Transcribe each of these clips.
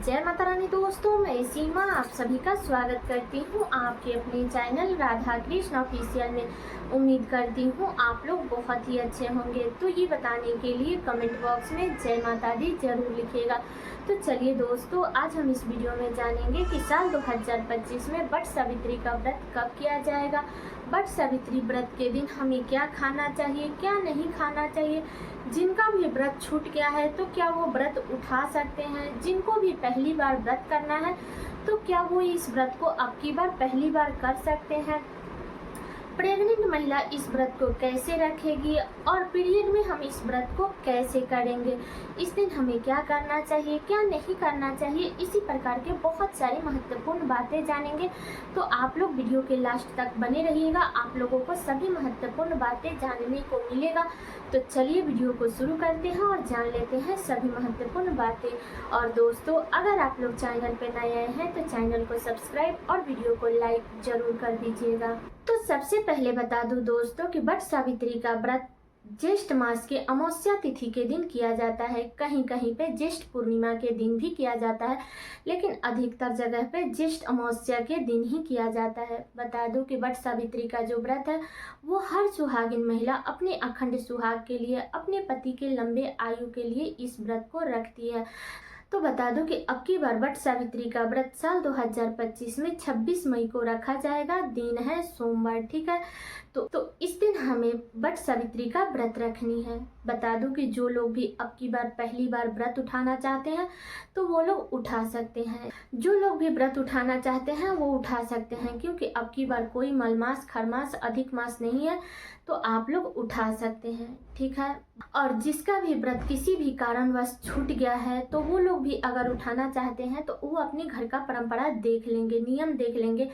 जय माता रानी दोस्तों, मैं सीमा आप सभी का स्वागत करती हूँ आपके अपने चैनल राधा कृष्ण ऑफिशियल में। उम्मीद करती हूँ आप लोग बहुत ही अच्छे होंगे। तो ये बताने के लिए कमेंट बॉक्स में जय माता दी जरूर लिखिएगा। तो चलिए दोस्तों, आज हम इस वीडियो में जानेंगे कि साल 2025 में वट सावित्री का व्रत कब किया जाएगा। वट सावित्री व्रत के दिन हमें क्या खाना चाहिए, क्या नहीं खाना चाहिए। जिनका भी व्रत छूट गया है तो क्या वो व्रत उठा सकते हैं। जिनको भी पहली बार व्रत करना है तो क्या वो इस व्रत को अब की बार पहली बार कर सकते हैं। प्रेग्नेंट महिला इस व्रत को कैसे रखेगी और पीरियड में हम इस व्रत को कैसे करेंगे। इस दिन हमें क्या करना चाहिए, क्या नहीं करना चाहिए। इसी प्रकार के बहुत सारी महत्वपूर्ण बातें जानेंगे। तो आप लोग वीडियो के लास्ट तक बने रहिएगा, आप लोगों को सभी महत्वपूर्ण बातें जानने को मिलेगा। तो चलिए वीडियो को शुरू करते हैं और जान लेते हैं सभी महत्वपूर्ण बातें। और दोस्तों, अगर आप लोग चैनल पर नए आए हैं तो चैनल को सब्सक्राइब और वीडियो को लाइक जरूर कर दीजिएगा। तो सबसे पहले बता दूं दोस्तों कि वट सावित्री का व्रत ज्येष्ठ मास के अमावस्या तिथि के दिन किया जाता है। कहीं कहीं पे ज्येष्ठ पूर्णिमा के दिन भी किया जाता है, लेकिन अधिकतर जगह पे ज्येष्ठ अमावस्या के दिन ही किया जाता है। बता दूं कि वट सावित्री का जो व्रत है वो हर सुहागिन महिला अपने अखंड सुहाग के लिए, अपने पति के लंबे आयु के लिए इस व्रत को रखती है। तो बता दूं कि अब की बार वट सावित्री का व्रत साल 2025 में 26 मई को रखा जाएगा। दिन है सोमवार, ठीक है। तो इस दिन हमें वट सावित्री का व्रत रखनी है। बता दूं कि जो लोग भी अब की बार पहली बार व्रत उठाना चाहते हैं तो वो लोग उठा सकते हैं। जो लोग भी व्रत उठाना चाहते हैं वो उठा सकते हैं, क्योंकि अब की बार कोई मलमास, खरमास, अधिक मास नहीं है, तो आप लोग उठा सकते हैं, ठीक है। और जिसका भी व्रत किसी भी कारणवश छूट गया है तो वो लोग भी अगर उठाना चाहते हैं तो वो अपने घर का परंपरा देख लेंगे, नियम देख लेंगे।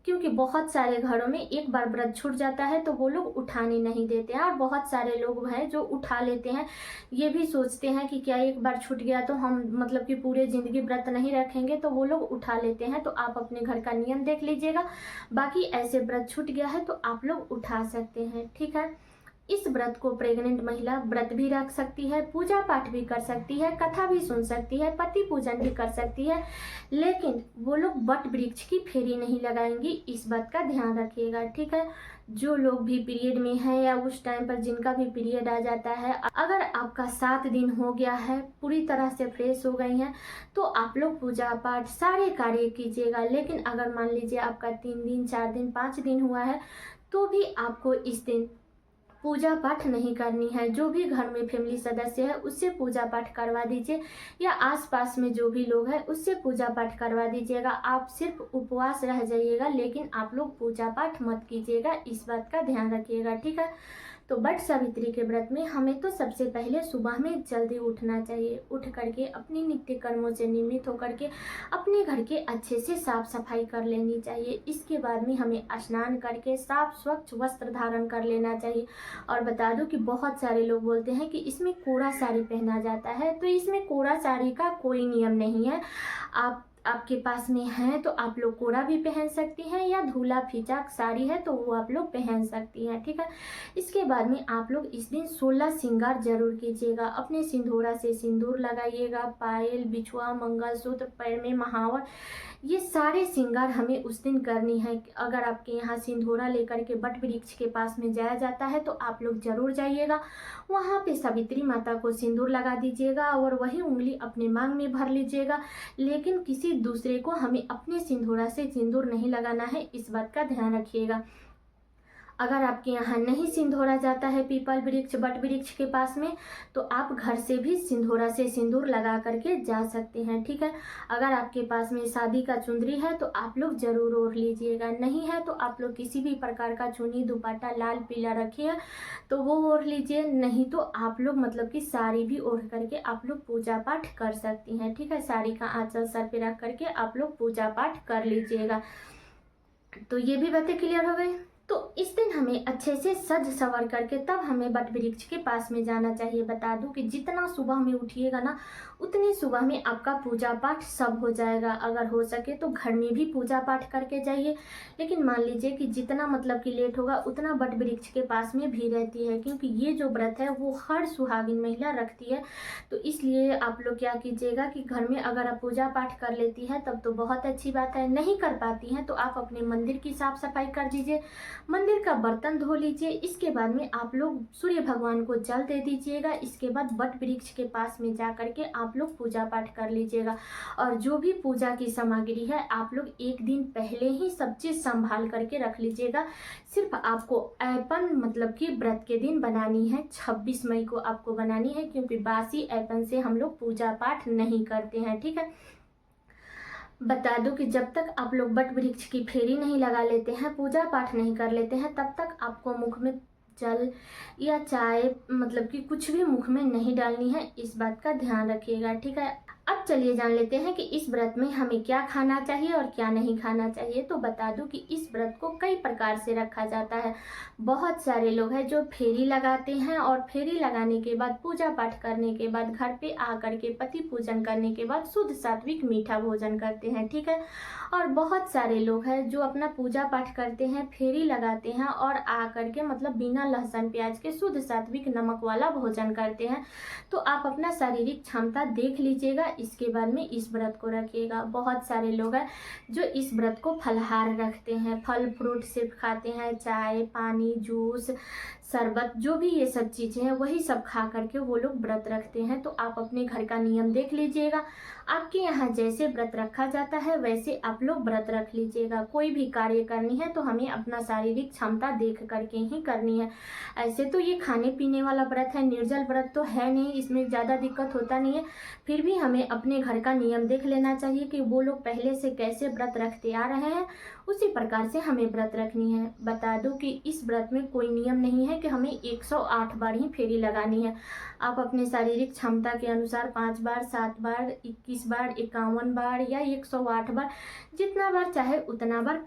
क्योंकि बहुत सारे घरों में एक बार व्रत छूट जाता है तो वो लोग उठाने नहीं देते हैं, और बहुत सारे लोग हैं जो उठा लेते हैं। ये भी सोचते हैं कि क्या एक बार छूट गया तो हम मतलब कि पूरे जिंदगी व्रत नहीं रखेंगे, तो वो लोग उठा लेते हैं। तो आप अपने घर का नियम देख लीजिएगा। बाकी ऐसे व्रत छूट गया है तो आप लोग उठा सकते हैं, ठीक है। इस व्रत को प्रेग्नेंट महिला व्रत भी रख सकती है, पूजा पाठ भी कर सकती है, कथा भी सुन सकती है, पति पूजन भी कर सकती है, लेकिन वो लोग वट वृक्ष की फेरी नहीं लगाएंगी। इस बात का ध्यान रखिएगा, ठीक है। जो लोग भी पीरियड में हैं या उस टाइम पर जिनका भी पीरियड आ जाता है, अगर आपका 7 दिन हो गया है, पूरी तरह से फ्रेश हो गई हैं, तो आप लोग पूजा पाठ सारे कार्य कीजिएगा। लेकिन अगर मान लीजिए आपका 3 दिन, 4 दिन, 5 दिन हुआ है तो भी आपको इस दिन पूजा पाठ नहीं करनी है। जो भी घर में फैमिली सदस्य है उससे पूजा पाठ करवा दीजिए, या आसपास में जो भी लोग हैं उससे पूजा पाठ करवा दीजिएगा। आप सिर्फ उपवास रह जाइएगा, लेकिन आप लोग पूजा पाठ मत कीजिएगा। इस बात का ध्यान रखिएगा, ठीक है। तो वट सावित्री के व्रत में हमें तो सबसे पहले सुबह में जल्दी उठना चाहिए। उठ करके अपने नित्य कर्मों से निमित्त होकर के अपने घर के अच्छे से साफ सफाई कर लेनी चाहिए। इसके बाद में हमें स्नान करके साफ स्वच्छ वस्त्र धारण कर लेना चाहिए। और बता दूं कि बहुत सारे लोग बोलते हैं कि इसमें कोरा साड़ी पहना जाता है, तो इसमें कोरा साड़ी का कोई नियम नहीं है। आपके पास में है तो आप लोग कोरा भी पहन सकती हैं, या धूला फीचा साड़ी है तो वो आप लोग पहन सकती हैं, ठीक है। इसके बाद में आप लोग इस दिन 16 श्रृंगार जरूर कीजिएगा। अपने सिंदूरा से सिंदूर लगाइएगा, पायल, बिछुआ, मंगलसूत्र, पैर में महावर, ये सारे श्रृंगार हमें उस दिन करनी है। अगर आपके यहाँ सिंदूरा लेकर के वट वृक्ष के पास में जाया जाता है तो आप लोग जरूर जाइएगा। वहाँ पे सावित्री माता को सिंदूर लगा दीजिएगा और वही उंगली अपने मांग में भर लीजिएगा। लेकिन किसी दूसरे को हमें अपने सिंदूरा से सिंदूर नहीं लगाना है, इस बात का ध्यान रखिएगा। अगर आपके यहाँ नहीं सिंदूरा जाता है पीपल वृक्ष, वट वृक्ष के पास में, तो आप घर से भी सिंदूरा से सिंदूर लगा करके जा सकते हैं, ठीक है। अगर आपके पास में शादी का चुंदरी है तो आप लोग जरूर ओढ़ लीजिएगा। नहीं है तो आप लोग किसी भी प्रकार का चुन्नी, दुपट्टा लाल पीला रखिए तो वो ओढ़ लीजिए। नहीं तो आप लोग मतलब कि साड़ी भी ओढ़ करके आप लोग पूजा पाठ कर सकती हैं, ठीक है। साड़ी का आंचल सर पे रख करके आप लोग पूजा पाठ कर लीजिएगा। तो ये भी बातें क्लियर हो गई। तो इस दिन हमें अच्छे से सज सवर करके तब हमें वट वृक्ष के पास में जाना चाहिए। बता दूं कि जितना सुबह में उठिएगा ना, उतनी सुबह में आपका पूजा पाठ सब हो जाएगा। अगर हो सके तो घर में भी पूजा पाठ करके जाइए, लेकिन मान लीजिए कि जितना मतलब कि लेट होगा उतना वट वृक्ष के पास में भी रहती है, क्योंकि ये जो व्रत है वो हर सुहागिन महिला रखती है। तो इसलिए आप लोग क्या कीजिएगा कि घर में अगर आप पूजा पाठ कर लेती है तब तो बहुत अच्छी बात है, नहीं कर पाती हैं तो आप अपने मंदिर की साफ सफाई कर दीजिए, मंदिर का बर्तन धो लीजिए। इसके बाद में आप लोग सूर्य भगवान को जल दे दीजिएगा। इसके बाद वट वृक्ष के पास में जा करके आप लोग पूजा पाठ कर लीजिएगा। और जो भी पूजा की सामग्री है आप लोग एक दिन पहले ही सब चीज़ संभाल करके रख लीजिएगा। सिर्फ आपको ऐपन मतलब कि व्रत के दिन बनानी है, 26 मई को आपको बनानी है, क्योंकि बासी ऐपन से हम लोग पूजा पाठ नहीं करते हैं। ठीक है, बता दो कि जब तक आप लोग वट वृक्ष की फेरी नहीं लगा लेते हैं, पूजा पाठ नहीं कर लेते हैं, तब तक आपको मुख में जल या चाय मतलब कि कुछ भी मुख में नहीं डालनी है। इस बात का ध्यान रखिएगा। ठीक है, अब चलिए जान लेते हैं कि इस व्रत में हमें क्या खाना चाहिए और क्या नहीं खाना चाहिए। तो बता दूं कि इस व्रत को कई प्रकार से रखा जाता है। बहुत सारे लोग हैं जो फेरी लगाते हैं और फेरी लगाने के बाद पूजा पाठ करने के बाद घर पे आकर के पति पूजन करने के बाद शुद्ध सात्विक मीठा भोजन करते हैं। ठीक है, और बहुत सारे लोग हैं जो अपना पूजा पाठ करते हैं, फेरी लगाते हैं और आकर के मतलब बिना लहसुन प्याज के शुद्ध सात्विक नमक वाला भोजन करते हैं। तो आप अपना शारीरिक क्षमता देख लीजिएगा, इसके बाद में इस व्रत को रखिएगा। बहुत सारे लोग हैं जो इस व्रत को फलहार रखते हैं, फल फ्रूट सिर्फ खाते हैं, चाय पानी जूस शरबत जो भी ये सब चीज़ें हैं वही सब खा करके वो लोग व्रत रखते हैं। तो आप अपने घर का नियम देख लीजिएगा, आपके यहाँ जैसे व्रत रखा जाता है वैसे आप लोग व्रत रख लीजिएगा। कोई भी कार्य करनी है तो हमें अपना शारीरिक क्षमता देख करके ही करनी है। ऐसे तो ये खाने पीने वाला व्रत है, निर्जल व्रत तो है नहीं, इसमें ज़्यादा दिक्कत होता नहीं है। फिर भी हमें अपने घर का नियम देख लेना चाहिए कि वो लोग पहले से कैसे व्रत रखते आ रहे हैं, उसी प्रकार से हमें व्रत रखनी है। बता दूं कि इस व्रत में कोई नियम नहीं है कि हमें 108 बार ही फेरी लगानी है। आप अपने शारीरिक क्षमता के अनुसार 5 बार 7 बार 21 बार 51 बार या 108 बार जितना बार चाहे उतना बार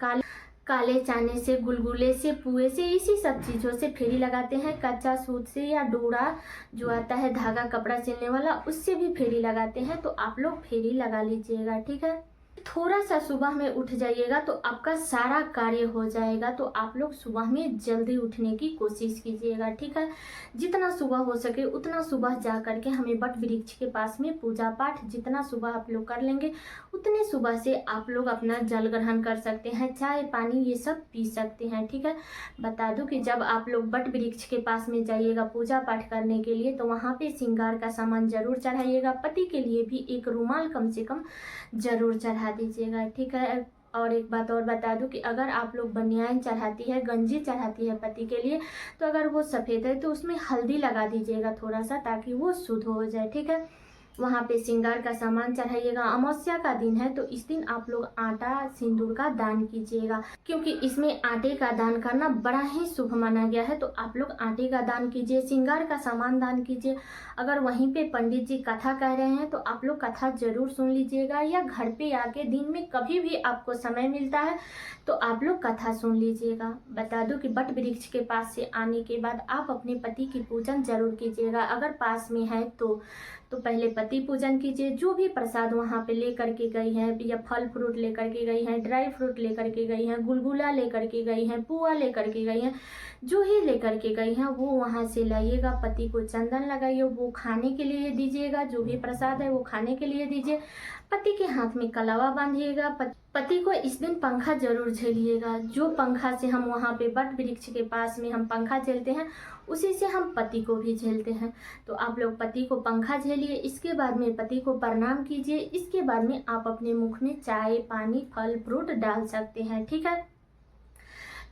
काले चाने से, गुलगुले से, पुए से, इसी सब चीज़ों से फेरी लगाते हैं। कच्चा सूत से या डोरा जो आता है धागा कपड़ा सिलने वाला उससे भी फेरी लगाते हैं। तो आप लोग फेरी लगा लीजिएगा। ठीक है, थोड़ा सा सुबह में उठ जाइएगा तो आपका सारा कार्य हो जाएगा। तो आप लोग सुबह में जल्दी उठने की कोशिश कीजिएगा। ठीक है, जितना सुबह हो सके उतना सुबह जा करके हमें वट वृक्ष के पास में पूजा पाठ जितना सुबह आप लोग कर लेंगे उतने सुबह से आप लोग अपना जल ग्रहण कर सकते हैं, चाय पानी ये सब पी सकते हैं। ठीक है, बता दूं कि जब आप लोग वट वृक्ष के पास में जाइएगा पूजा पाठ करने के लिए तो वहाँ पे श्रृंगार का सामान जरूर चढ़ाइएगा। पति के लिए भी एक रुमाल कम से कम जरूर चढ़ा दीजिएगा। ठीक है, और एक बात और बता दूं कि अगर आप लोग बनियान चढ़ाती है, गंजी चढ़ाती है पति के लिए, तो अगर वो सफ़ेद है तो उसमें हल्दी लगा दीजिएगा थोड़ा सा, ताकि वो शुद्ध हो जाए। ठीक है, वहाँ पे श्रृंगार का सामान चढ़ाइएगा। अमावस्या का दिन है तो इस दिन आप लोग आटा सिंदूर का दान कीजिएगा, क्योंकि इसमें आटे का दान करना बड़ा ही शुभ माना गया है। तो आप लोग आटे का दान कीजिए, श्रृंगार का सामान दान कीजिए। अगर वहीं पे पंडित जी कथा कह रहे हैं तो आप लोग कथा जरूर सुन लीजिएगा, या घर पे आके दिन में कभी भी आपको समय मिलता है तो आप लोग कथा सुन लीजिएगा। बता दूं कि वट वृक्ष के पास से आने के बाद आप अपने पति की पूजन जरूर कीजिएगा। अगर पास में है तो पहले पति पूजन कीजिए। जो भी प्रसाद वहाँ पे लेकर के गई हैं, या फल फ्रूट लेकर के गई हैं, ड्राई फ्रूट लेकर के गई हैं, गुलगुला लेकर के गई हैं, पुआ लेकर के गई हैं, जो ही लेकर के गई हैं वो वहाँ से लाइएगा। पति को चंदन लगाइए, वो खाने के लिए दीजिएगा। जो भी प्रसाद है वो खाने के लिए दीजिए। पति के हाथ में कलावा बांधिएगा। पति को इस दिन पंखा जरूर झेलिएगा। जो पंखा से हम वहाँ पे वट वृक्ष के पास में हम पंखा झेलते हैं उसी से हम पति को भी झेलते हैं। तो आप लोग पति को पंखा झेलिए। इसके बाद में पति को प्रणाम कीजिए। इसके बाद में आप अपने मुख में चाय पानी फल फ्रूट डाल सकते हैं। ठीक है,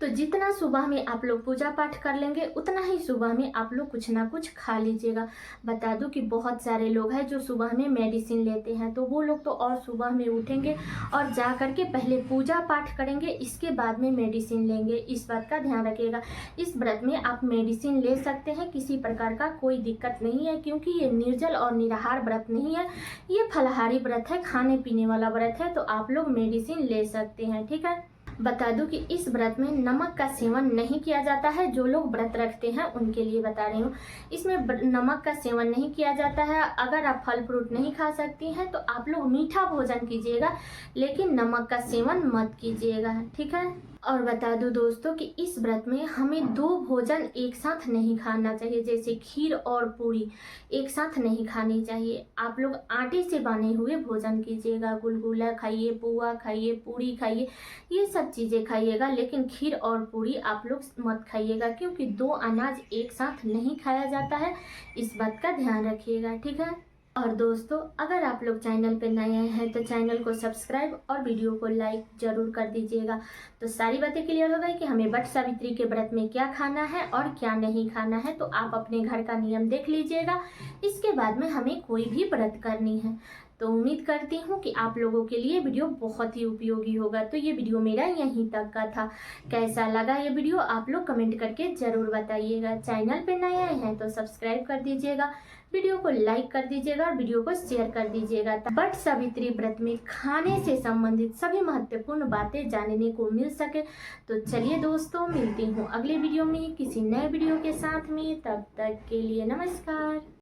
तो जितना सुबह में आप लोग पूजा पाठ कर लेंगे उतना ही सुबह में आप लोग कुछ ना कुछ खा लीजिएगा। बता दूं कि बहुत सारे लोग हैं जो सुबह में मेडिसिन लेते हैं, तो वो लोग तो और सुबह में उठेंगे और जा कर के पहले पूजा पाठ करेंगे, इसके बाद में मेडिसिन लेंगे। इस बात का ध्यान रखिएगा। इस व्रत में आप मेडिसिन ले सकते हैं, किसी प्रकार का कोई दिक्कत नहीं है, क्योंकि ये निर्जल और निराहार व्रत नहीं है, ये फलाहारी व्रत है, खाने पीने वाला व्रत है। तो आप लोग मेडिसिन ले सकते हैं। ठीक है, बता दूं कि इस व्रत में नमक का सेवन नहीं किया जाता है। जो लोग व्रत रखते हैं उनके लिए बता रही हूँ, इसमें नमक का सेवन नहीं किया जाता है। अगर आप फल फ्रूट नहीं खा सकती हैं तो आप लोग मीठा भोजन कीजिएगा, लेकिन नमक का सेवन मत कीजिएगा, ठीक है। और बता दूं दोस्तों कि इस व्रत में हमें 2 भोजन एक साथ नहीं खाना चाहिए, जैसे खीर और पूरी एक साथ नहीं खानी चाहिए। आप लोग आटे से बने हुए भोजन कीजिएगा, गुलगुला खाइए, पुआ खाइए, पूरी खाइए, ये सब चीज़ें खाइएगा, लेकिन खीर और पूरी आप लोग मत खाइएगा, क्योंकि 2 अनाज एक साथ नहीं खाया जाता है। इस बात का ध्यान रखिएगा, ठीक है। और दोस्तों, अगर आप लोग चैनल पे नए हैं तो चैनल को सब्सक्राइब और वीडियो को लाइक जरूर कर दीजिएगा। तो सारी बातें क्लियर हो गई कि हमें वट सावित्री के व्रत में क्या खाना है और क्या नहीं खाना है। तो आप अपने घर का नियम देख लीजिएगा, इसके बाद में हमें कोई भी व्रत करनी है। तो उम्मीद करती हूँ कि आप लोगों के लिए वीडियो बहुत ही उपयोगी होगा। तो ये वीडियो मेरा यहीं तक का था। कैसा लगा ये वीडियो आप लोग कमेंट करके ज़रूर बताइएगा। चैनल पे नए आए हैं तो सब्सक्राइब कर दीजिएगा, वीडियो को लाइक कर दीजिएगा और वीडियो को शेयर कर दीजिएगा। वट सावित्री व्रत में खाने से संबंधित सभी महत्वपूर्ण बातें जानने को मिल सके। तो चलिए दोस्तों, मिलती हूँ अगले वीडियो में किसी नए वीडियो के साथ में। तब तक के लिए नमस्कार।